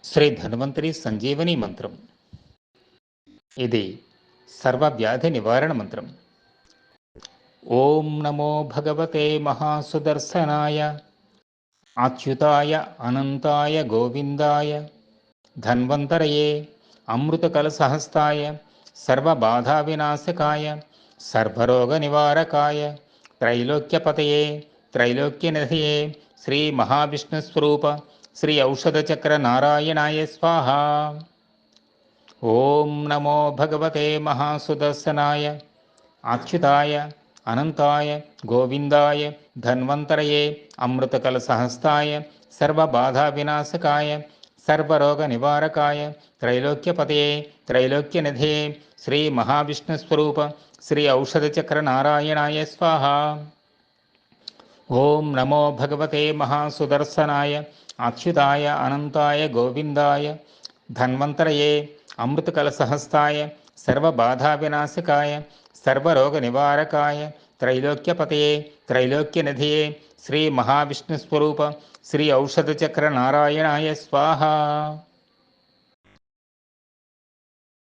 శ్రీ ధన్వంతరి సంజీవని మంత్రం. ఇది సర్వవ్యాధి నివారణ మంత్రం. ఓం నమో భగవతే మహాసుదర్శనాయ అచ్యుతాయ అనంతాయ గోవిందాయ ధన్వంతరయే అమృతకలసహస్తాయ సర్వబాధా వినాశకాయ సర్వరోగ నివారకాయ త్రైలోక్యపతయే త్రైలోక్యనిధయే శ్రీ మహావిష్ణుస్వరూప శ్రీ ఔషధచక్ర నారాయణాయ స్వాహ. ఓం నమో భగవతే మహాసుదర్శనాయ అచ్యుతాయ అనంతాయ గోవిందాయ ధన్వంతరయే అమృతకలసహస్తాయ సర్వబాధా వినాశకాయ సర్వరోగ నివారకాయ త్రైలోక్యపతయే త్రైలోక్యనిధయే శ్రీ మహావిష్ణుస్వరూప శ్రీ ఔషధచక్ర నారాయణాయ స్వాహ. ఓం నమో భగవతే మహాసుదర్శనాయ అచ్యుతాయ అనంతాయ గోవిందాయ ధన్వంతరయే అమృతకలసహస్తాయ సర్వబాధా వినాశకాయ సర్వరోగ నివారకాయ త్రైలోక్యపతయే త్రైలోక్యనిధయే శ్రీ మహావిష్ణుస్వరూప శ్రీ ఔషధచక్ర నారాయణాయ స్వాహ.